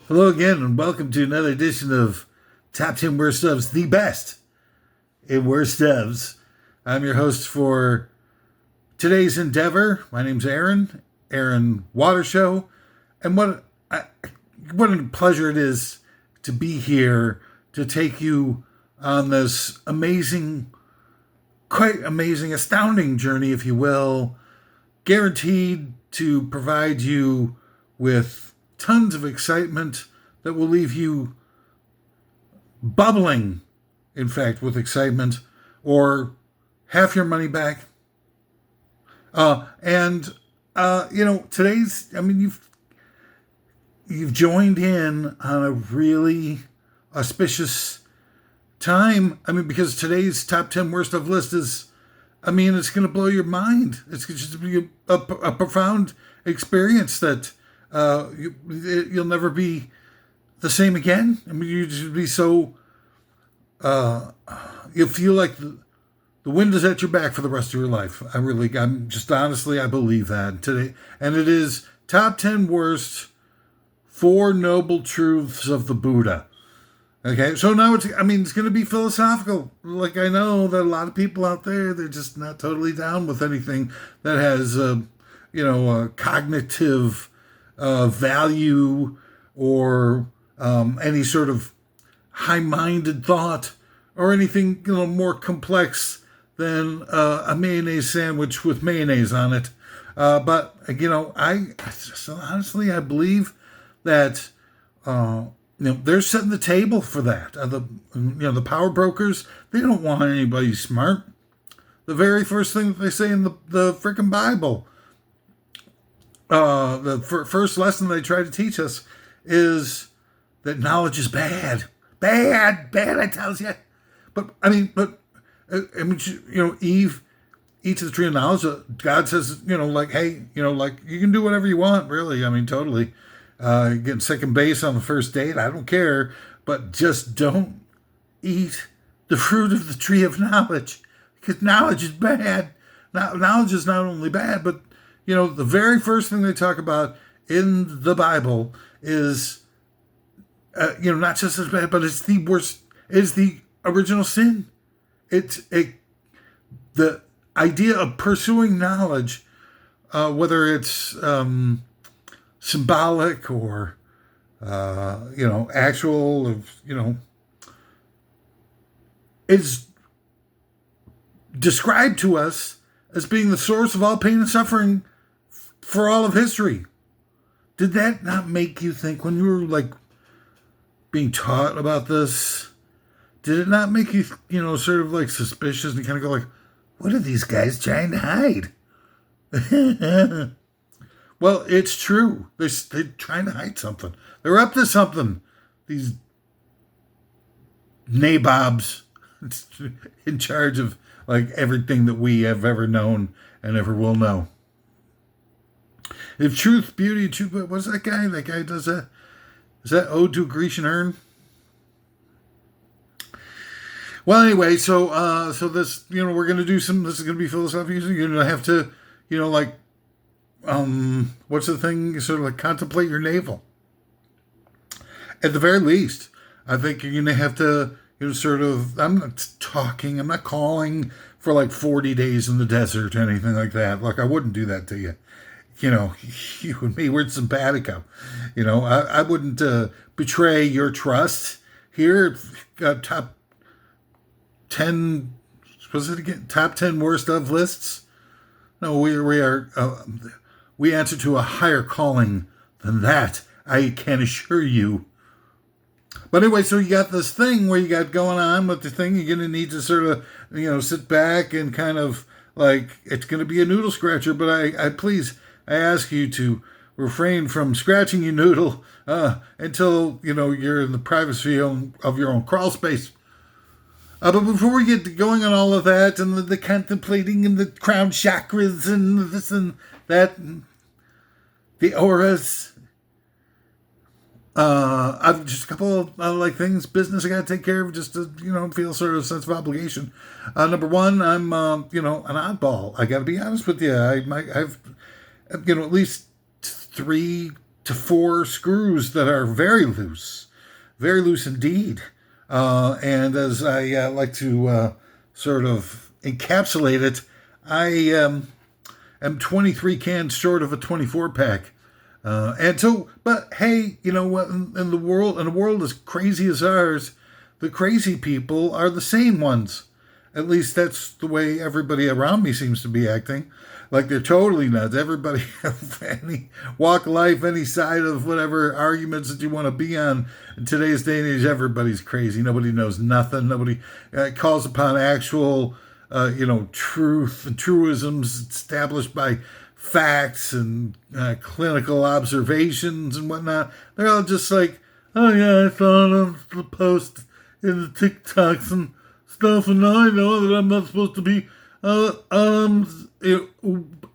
Hello again, and welcome to another edition of Top 10 Worst Ofs, the best in worst ofs. I'm your host for today's endeavor. My name's Aaron Watershow, and what a pleasure it is to be here to take you on this quite amazing, astounding journey, if you will, guaranteed to provide you with tons of excitement that will leave you bubbling, in fact, with excitement, or half your money back. Today's, you've joined in on a really auspicious time. Because today's top 10 worst of list is, it's going to blow your mind. It's just be a profound experience that you'll never be the same again. You just be so, you feel like the wind is at your back for the rest of your life. I believe that today. And it is top 10 worst 4 noble truths of the Buddha. Okay, so now it's going to be philosophical. Like, I know that a lot of people out there, they're just not totally down with anything that has, cognitive value or any sort of high-minded thought or anything, more complex than a mayonnaise sandwich with mayonnaise on it. But honestly, I believe that, they're setting the table for that. The power brokers, they don't want anybody smart. The very first thing that they say in the freaking Bible, the first lesson they try to teach us is that knowledge is bad. Bad, I tell you. Eve eats of the tree of knowledge. God says, hey, you can do whatever you want, really. Totally. Getting second base on the first date, I don't care. But just don't eat the fruit of the tree of knowledge. Because knowledge is bad. Knowledge is not only bad, but, the very first thing they talk about in the Bible is, not just as bad, but it's the worst, it's the original sin. The idea of pursuing knowledge, whether it's symbolic or, actual, is described to us as being the source of all pain and suffering for all of history. Did that not make you think when you were being taught about this? Did it not make you, sort of suspicious and kind of go what are these guys trying to hide? Well, it's true. They're trying to hide something. They're up to something. These nabobs in charge of everything that we have ever known and ever will know. If truth, beauty, truth, what's that guy? That guy does that. Is that Ode to a Grecian Urn? Well, anyway, so this, we're going to do some, this is going to be philosophical. You're going to have to, what's the thing? Sort of contemplate your navel. At the very least, I think you're going to have to, I'm not calling for 40 days in the desert or anything like that. I wouldn't do that to you. You and me, we're simpatico. I wouldn't betray your trust here. Top 10, was it again? Top 10 worst of lists? No, we answer to a higher calling than that, I can assure you. But anyway, so you got this thing where you got going on with the thing. You're going to need to sort of, sit back and kind of it's going to be a noodle scratcher. But I ask you to refrain from scratching your noodle until, you're in the privacy of your own crawl space. But before we get going on all of that and the contemplating and the crown chakras and this and that, and the auras, I've just a couple of things, business I got to take care of just to, feel sort of a sense of obligation. Number one, I'm, an oddball. I got to be honest with you. I've at least 3 to 4 screws that are very loose indeed. And as I like to sort of encapsulate it, I am 23 cans short of a 24 pack. And so, but hey, you know what? In a world as crazy as ours, the crazy people are the sane ones. At least that's the way everybody around me seems to be acting. Like they're totally nuts. Everybody, any walk of life, any side of whatever arguments that you want to be on. In today's day and age, everybody's crazy. Nobody knows nothing. Nobody calls upon actual, truth and truisms established by facts and clinical observations and whatnot. They're all just like, oh yeah, I saw the post in the TikToks and stuff, and now I know that I'm not supposed to be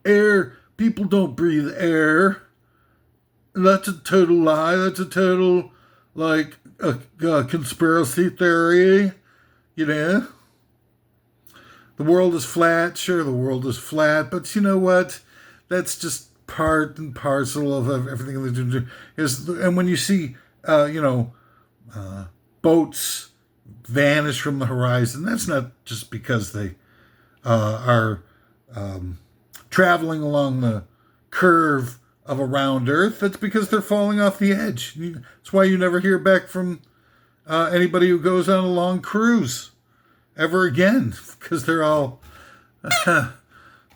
air. People don't breathe air. That's a total lie. That's a total conspiracy theory. You know, the world is flat. Sure, the world is flat, but you know what? That's just part and parcel of everything that you do. And when you see, boats vanish from the horizon, that's not just because they are traveling along the curve of a round Earth. That's because they're falling off the edge. That's why you never hear back from anybody who goes on a long cruise ever again, because they're all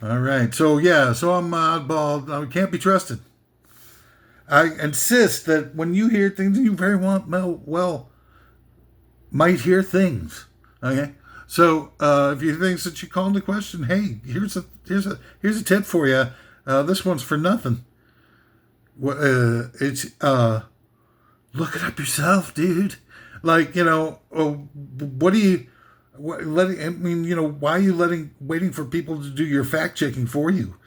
all right. So I'm oddball. I can't be trusted. I insist that when you hear things, you very well might hear things. Okay. So if you think that you call into question, hey, here's a tip for you. This one's for nothing. It's look it up yourself, dude. Like, what do you? Why are you waiting for people to do your fact checking for you?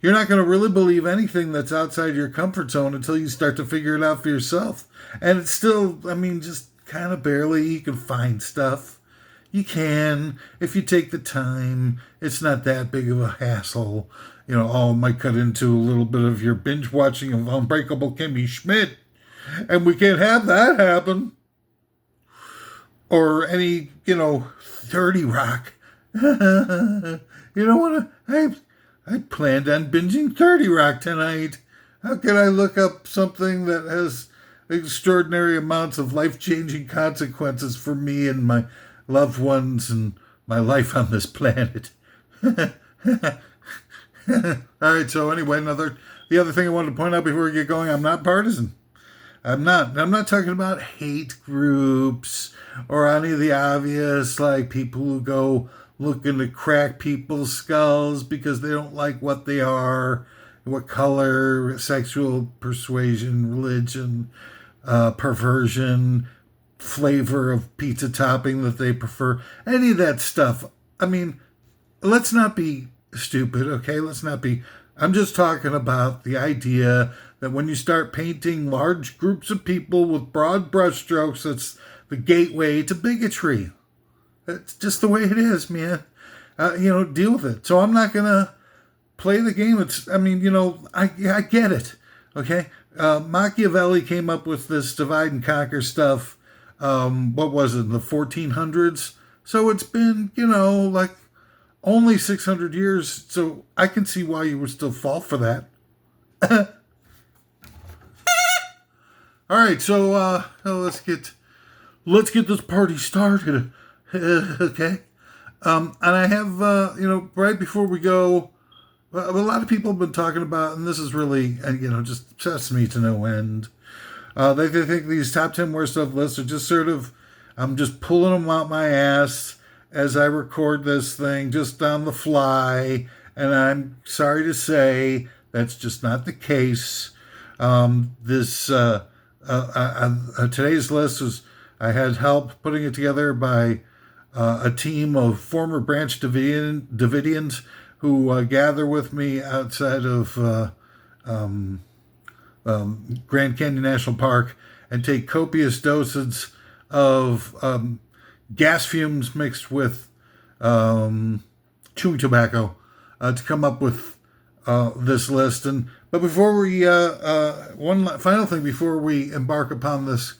You're not going to really believe anything that's outside your comfort zone until you start to figure it out for yourself. And it's still, just kind of barely. You can find stuff. You can, if you take the time. It's not that big of a hassle. It might cut into a little bit of your binge watching of Unbreakable Kimmy Schmidt. And we can't have that happen. Or any, 30 Rock. I planned on binging 30 Rock tonight. How can I look up something that has extraordinary amounts of life-changing consequences for me and my loved ones and my life on this planet? All right, so anyway, the other thing I wanted to point out before we get going, I'm not partisan. I'm not talking about hate groups or any of the obvious, like people who go looking to crack people's skulls because they don't like what they are, what color, sexual persuasion, religion, perversion, flavor of pizza topping that they prefer, any of that stuff. Let's not be stupid, okay? I'm just talking about the idea that when you start painting large groups of people with broad brushstrokes, that's the gateway to bigotry. It's just the way it is, man. Deal with it. So I'm not going to play the game. I get it, okay? Machiavelli came up with this divide and conquer stuff, what was it, in the 1400s? So it's been, only 600 years, so I can see why you would still fall for that. All right, so let's get this party started, okay? And I have, right before we go, a lot of people have been talking about, and this is really, just upsets me to no end. They think these top 10 worst stuff lists are just sort of, I'm just pulling them out my ass as I record this thing just on the fly. And I'm sorry to say that's just not the case. Today's list was, I had help putting it together by a team of former Branch Davidians who gather with me outside of Grand Canyon National Park and take copious doses of gas fumes mixed with chewing tobacco to come up with this list. And But before we, final thing before we embark upon this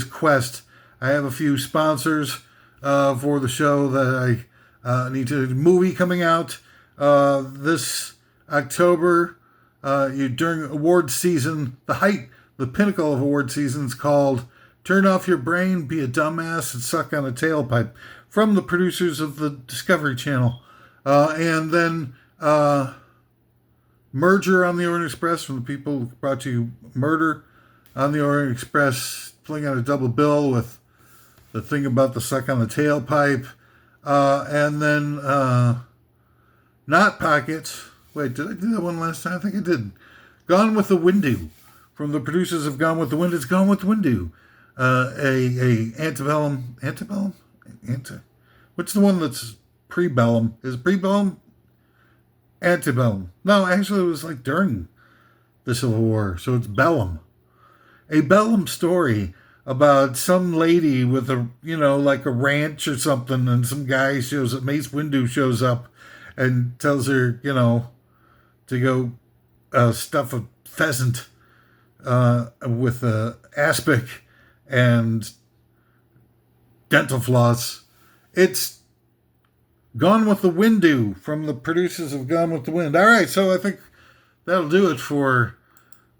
quest, I have a few sponsors for the show that I need to. Movie coming out this October during award season, the pinnacle of award season is called "Turn Off Your Brain, Be a Dumbass, and Suck on a Tailpipe" from the producers of the Discovery Channel, and then. Merger on the Orient Express from the people who brought you Murder on the Orient Express, playing on a double bill with the thing about the suck on the tailpipe. And then Not Pockets. Wait, did I do that one last time? I think I did. Gone with the Windu from the producers of Gone with the Wind. It's Gone with the Windu. A antebellum. What's the one that's prebellum? Is prebellum? Antebellum. No, actually, it was like during the Civil War, so it's bellum. A bellum story about some lady with like a ranch or something, and some guy shows up, Mace Windu shows up and tells her, to go stuff a pheasant with aspic and dental floss. It's Gone with the Windu from the producers of Gone with the Wind. All right, so I think that'll do it for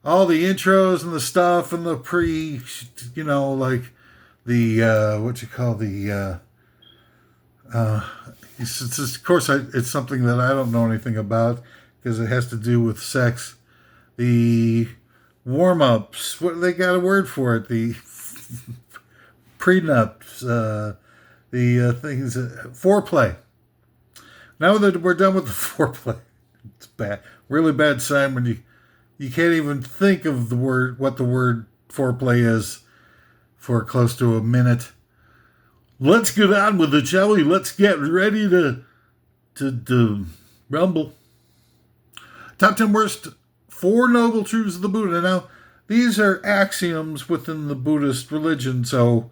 all the intros and the stuff and the like the of course it's something that I don't know anything about because it has to do with sex. The warm-ups, what they got a word for it? The prenups, the things, foreplay. Now that we're done with the foreplay, it's bad, really bad sign when you can't even think of what the word foreplay is for close to a minute. Let's get on with it, shall we? Let's get ready to rumble. Top 10 worst 4 noble truths of the Buddha. Now, these are axioms within the Buddhist religion, so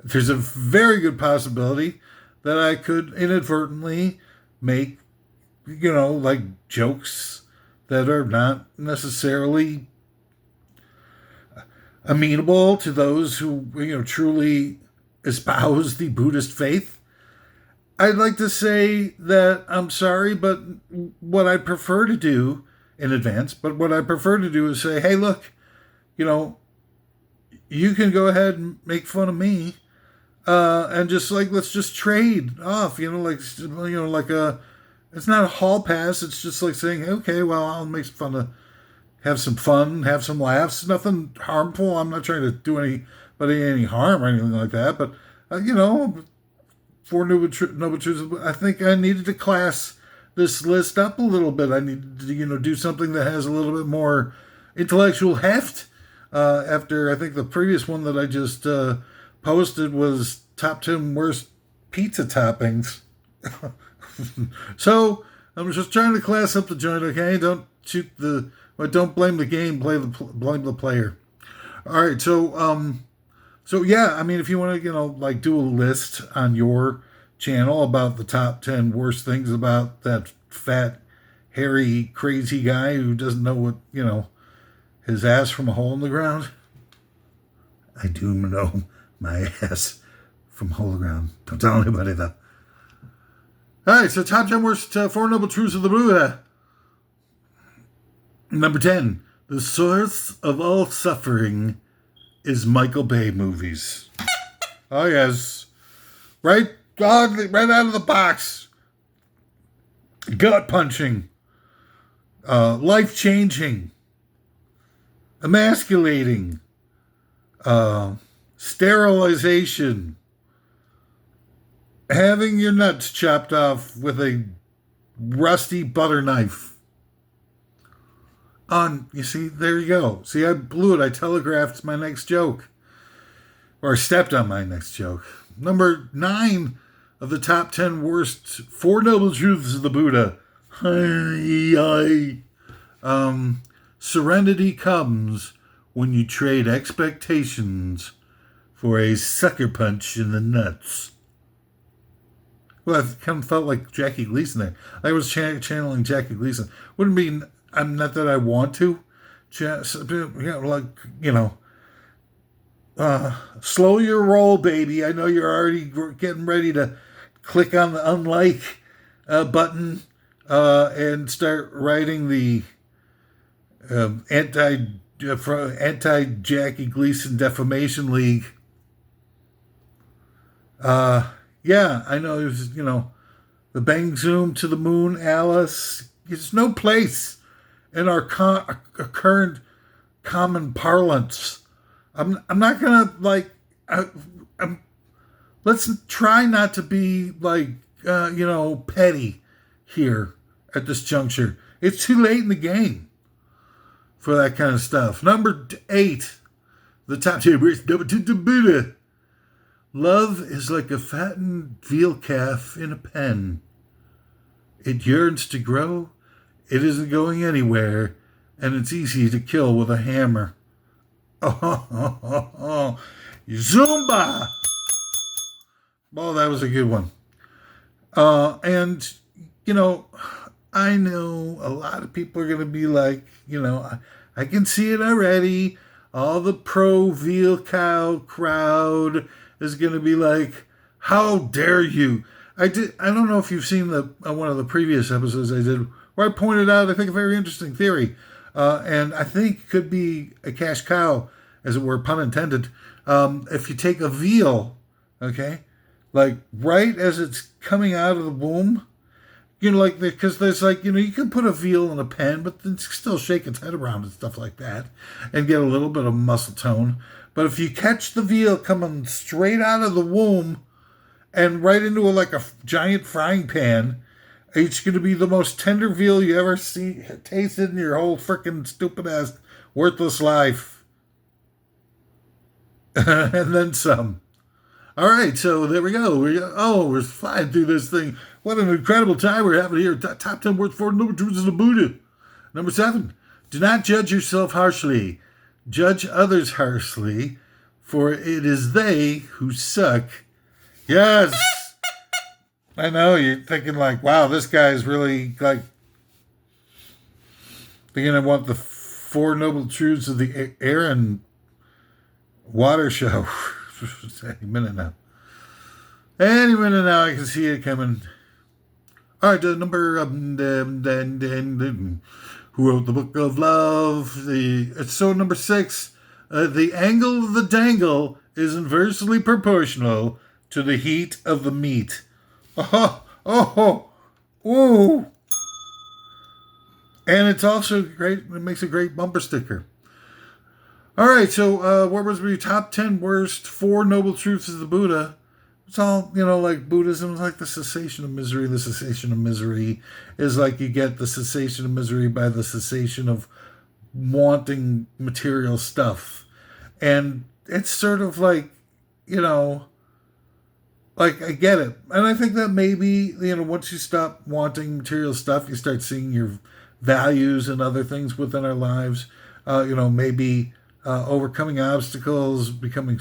there's a very good possibility that I could inadvertently make, like jokes that are not necessarily amenable to those who, truly espouse the Buddhist faith. I'd like to say that I'm sorry, but what I prefer to do in advance, is say, hey, look, you can go ahead and make fun of me. And just let's just trade off, it's not a hall pass. It's just like saying, okay, well, I'll make have some fun, have some laughs, nothing harmful. I'm not trying to do anybody any harm or anything like that. But, 4 noble truths. I think I needed to class this list up a little bit. I needed to, do something that has a little bit more intellectual heft. After I think the previous one that I just, posted was top 10 worst pizza toppings. So I'm just trying to class up the joint, okay? Don't blame the game, blame the player. All right, so yeah, I mean, if you want to do a list on your channel about the top 10 worst things about that fat, hairy, crazy guy who doesn't know what his ass from a hole in the ground. I do know my ass from hole in the ground. Don't tell anybody though. All right, so top 10 worst 4 noble truths of the Buddha. Number 10, the source of all suffering is Michael Bay movies. Oh yes, right out of the box. Gut punching, life changing, emasculating. Sterilization, having your nuts chopped off with a rusty butter knife. You see, there you go. See, I blew it. I telegraphed my next joke. Or I stepped on my next joke. Number 9 of the top 10 worst 4 noble truths of the Buddha. Serenity comes when you trade expectations for a sucker punch in the nuts. Well, I kind of felt like Jackie Gleason there. I was channeling Jackie Gleason. Wouldn't mean, I'm not that I want to, just, like, slow your roll, baby. I know you're already getting ready to click on the unlike button and start writing the anti Jackie Gleason Defamation League. Yeah, I know. The bang zoom to the moon, Alice. There's no place in our current common parlance. I'm not gonna let's try not to be petty here at this juncture. It's too late in the game for that kind of stuff. Number 8, the top 10 words. Number 2, the Buddha. Love is like a fattened veal calf in a pen. It yearns to grow. It isn't going anywhere, and it's easy to kill with a hammer. Oh, Zumba! Oh, that was a good one. And, I know a lot of people are going to be like, I can see it already. All the pro veal cow crowd is going to be like, how dare you? I don't know if you've seen one of the previous episodes I did where I pointed out, I think, a very interesting theory. And I think could be a cash cow, as it were, pun intended. If you take a veal, okay, like right as it's coming out of the womb, because there's you can put a veal in a pen, but then still shake its head around and stuff like that and get a little bit of muscle tone. But if you catch the veal coming straight out of the womb and right into a giant frying pan, it's going to be the most tender veal you ever tasted in your whole freaking stupid ass worthless life. And then some. All right, so there we go. We're flying through this thing. What an incredible time we're having here. Top 10 words for number 2 is the Buddha. Number 7, do not judge yourself harshly. Judge others harshly, for it is they who suck. Yes! I know, you're thinking wow, this guy's really they're going to want the 4 Noble Truths of the Air and Water Show. Any minute now, I can see it coming. All right, number who wrote the Book of Love? Number 6. The angle of the dangle is inversely proportional to the heat of the meat. Oh. And it's also great. It makes a great bumper sticker. All right, so where was we? Top 10 worst 4 Noble Truths of the Buddha. It's all, like Buddhism is like the cessation of misery. The cessation of misery is you get the cessation of misery by the cessation of wanting material stuff. And it's sort of I get it. And I think that maybe, once you stop wanting material stuff, you start seeing your values and other things within our lives. Maybe overcoming obstacles, becoming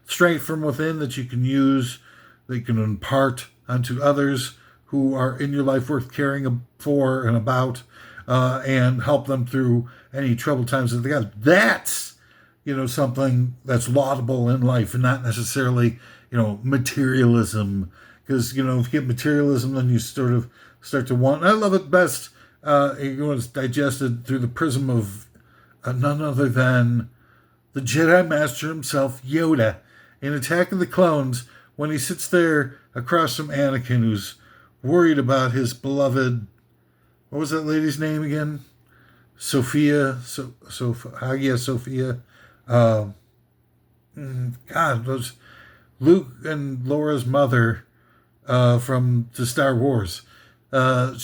strength from within that you can use, that you can impart onto others who are in your life worth caring for and about, and help them through any troubled times that they got. That's, something that's laudable in life and not necessarily, materialism. Because, if you get materialism, then you sort of start to want, and I love it best, it's digested through the prism of none other than the Jedi Master himself, Yoda, in Attack of the Clones, when he sits there across from Anakin, who's worried about his beloved, what was that lady's name again? Sophia, Hagia Sophia. God, those Luke and Laura's mother from the Star Wars. Leia,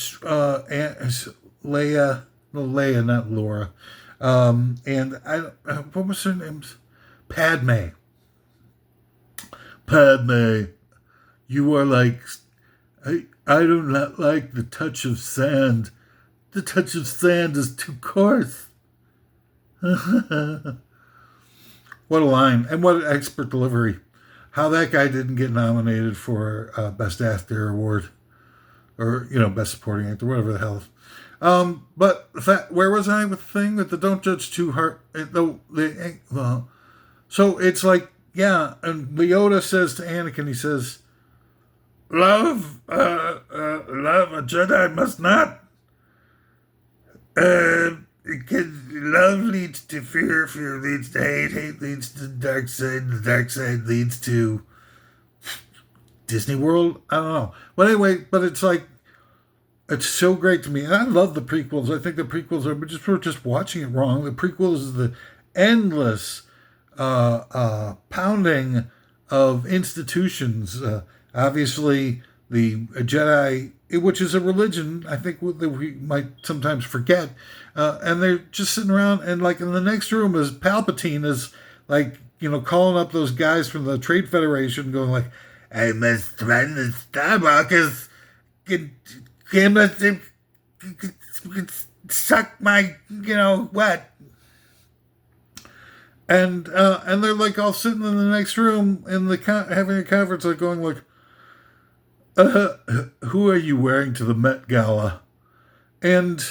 not Laura. And what was her name? Padme, you are I do not like the touch of sand. The touch of sand is too coarse. What a line, and what an expert delivery. How that guy didn't get nominated for Best Actor award, or Best Supporting Actor, whatever the hell. But where was I with the thing with the don't judge too hard? So it's like, yeah, and Leota says to Anakin, he says, love, a Jedi must not. Because love leads to fear, fear leads to hate, hate leads to the dark side, the dark side leads to Disney World. I don't know. But anyway, but it's like, it's so great to me. And I love the prequels. I think the prequels are, but just we're just watching it wrong. The prequels is the endless pounding of institutions. Obviously, the Jedi, which is a religion, I think that we might sometimes forget. And they're just sitting around, and like in the next room is Palpatine is like, calling up those guys from the Trade Federation, going like, "I must threaten the Starbuckers. Must suck my, what?" And they're like all sitting in the next room in the having a conference, like going like, "Who are you wearing to the Met Gala?" And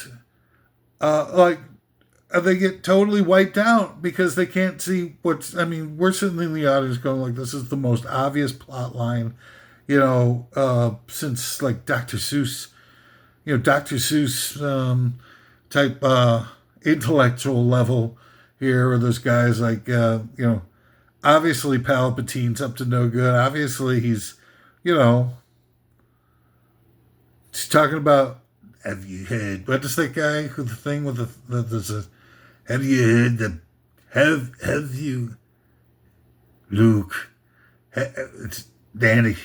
like they get totally wiped out because they can't see what's. I mean, we're sitting in the audience going like, "This is the most obvious plot line, since like Dr. Seuss." Dr. Seuss type intellectual level here, where those guys like, obviously Palpatine's up to no good. Obviously he's, he's talking about, have you heard, what is that guy who the thing with there's a, have you heard have you, Luke, it's Anakin,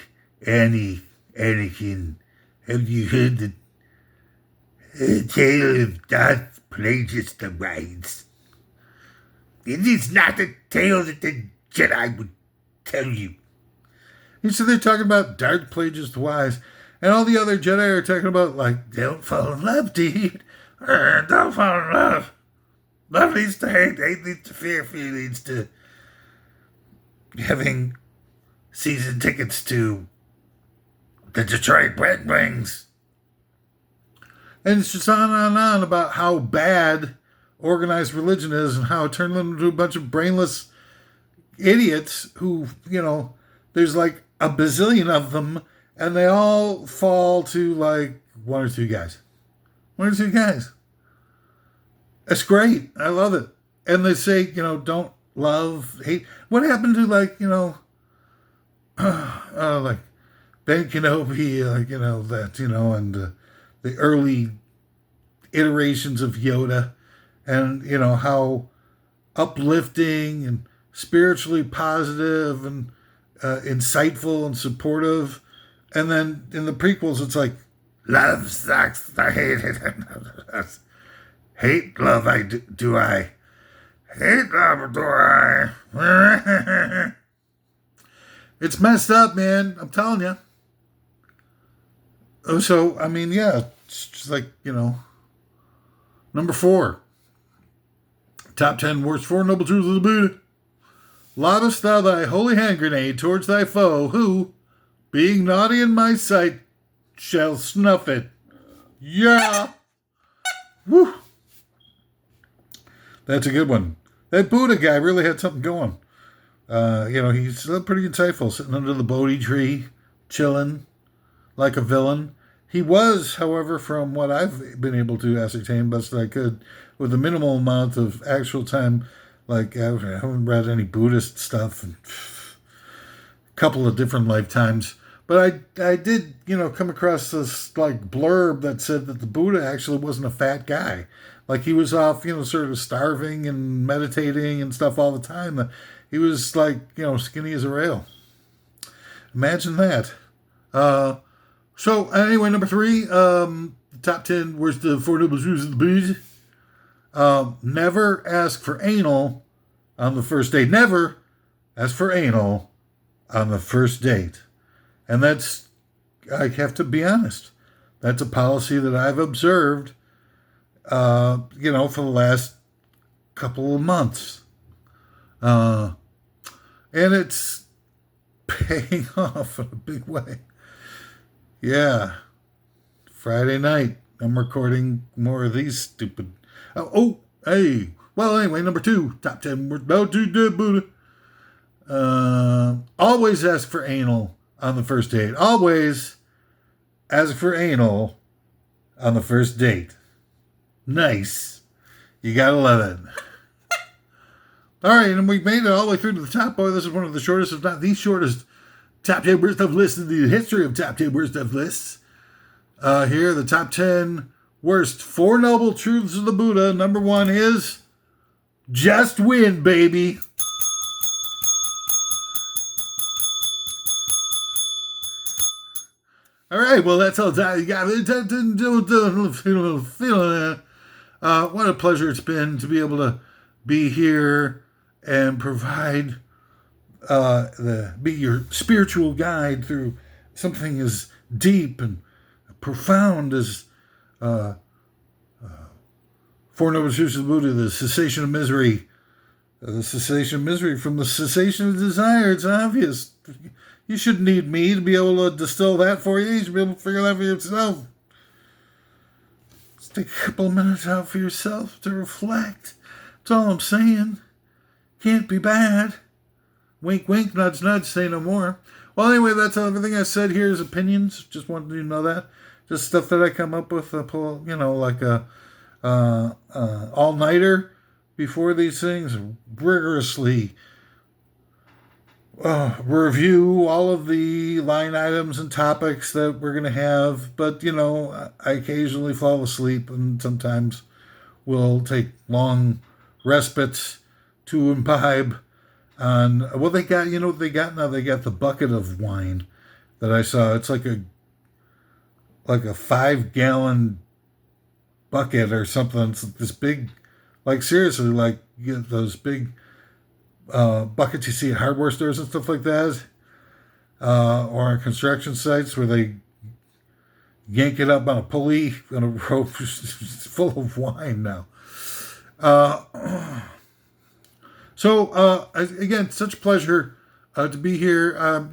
have you heard the tale of Darth Plagueis the Wise? It is not a tale that the Jedi would tell you. And so they're talking about Darth Plagueis the Wise, and all the other Jedi are talking about, like, don't fall in love, dude. Don't fall in love. Love leads to hate, hate leads to fear, fear leads to having season tickets to the Detroit Red Wings. And it's just on and on about how bad organized religion is and how it turned them into a bunch of brainless idiots who, there's like a bazillion of them, and they all fall to like one or two guys. One or two guys. It's great. I love it. And they say, don't love, hate. What happened to like, like Ben Kenobi, that, and the early iterations of Yoda, and how uplifting and spiritually positive and insightful and supportive. And then in the prequels, it's like, love sucks, I hate it. Hate love, do I? Hate love, do I? It's messed up, man. I'm telling you. So, I mean, yeah, it's just like, number 4. Top 10 worst 4 noble truths of the Buddha. Lobbest thou thy holy hand grenade towards thy foe, who, being naughty in my sight, shall snuff it. Yeah! Woo! That's a good one. That Buddha guy really had something going. He's pretty insightful, sitting under the Bodhi tree, chilling like a villain. He was, however, from what I've been able to ascertain best I could, with a minimal amount of actual time, like I haven't read any Buddhist stuff in a couple of different lifetimes. But I did, come across this like blurb that said that the Buddha actually wasn't a fat guy. Like he was off, sort of starving and meditating and stuff all the time. He was like, skinny as a rail. Imagine that. So anyway, number 3, top 10 worst 4 noble truths of the Buddha. Never ask for anal on the first date. Never ask for anal on the first date. And that's, I have to be honest, that's a policy that I've observed, for the last couple of months. And it's paying off in a big way. Yeah. Friday night, I'm recording more of these stupid. Hey. Well, anyway, number 2, top 10 words about to the Buddha. Always ask for anal on the first date. Always ask for anal on the first date. Nice. You gotta love it. All right, and we've made it all the way through to the top. Boy, this is one of the shortest, if not the shortest, top 10 worst of lists in the history of top 10 worst of lists. Here, the top 10 worst 4 noble truths of the Buddha. Number 1 is just win, baby. All right, well, that's all time you got. What a pleasure it's been to be able to be here and provide be your spiritual guide through something as deep and profound as Four Noble Truths of the Buddha, the cessation of misery. The cessation of misery from the cessation of desire. It's obvious. You shouldn't need me to be able to distill that for you. You should be able to figure that for yourself. Just take a couple of minutes out for yourself to reflect. That's all I'm saying. Can't be bad. Wink, wink, nudge, nudge, say no more. Well, anyway, that's everything I said here is opinions. Just wanted you to know that. Just stuff that I come up with, like a all-nighter before these things, rigorously review all of the line items and topics that we're going to have. But, I occasionally fall asleep and sometimes will take long respites to imbibe on, well, they got, what they got now? They got the bucket of wine that I saw. It's like a 5-gallon bucket or something. It's this big, like seriously, like you get those big buckets you see at hardware stores and stuff like that, or on construction sites where they yank it up on a pulley on a rope. It's full of wine now. So again, such a pleasure to be here. I'm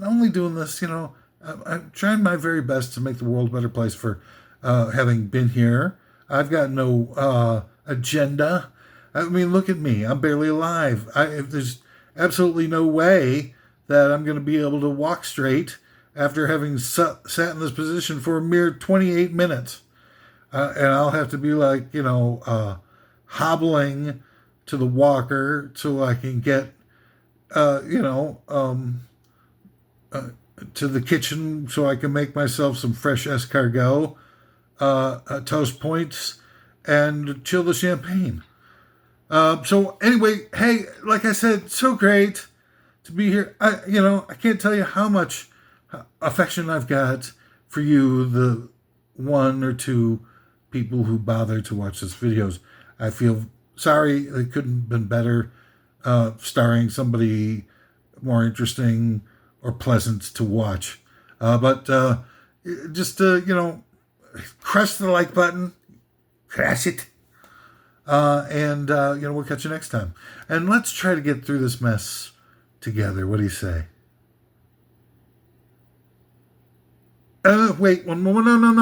only doing this. I'm trying my very best to make the world a better place for having been here. I've got no agenda. I mean, look at me. I'm barely alive. There's absolutely no way that I'm going to be able to walk straight after having sat in this position for a mere 28 minutes. And I'll have to be like, hobbling to the walker so I can get, to the kitchen so I can make myself some fresh escargot, toast points, and chill the champagne. So anyway, hey, like I said, so great to be here. I can't tell you how much affection I've got for you, the 1 or 2 people who bother to watch these videos. I feel sorry it couldn't have been better, starring somebody more interesting or pleasant to watch. But just crush the like button, crash it. And we'll catch you next time. And let's try to get through this mess together. What do you say? Wait, one more. No.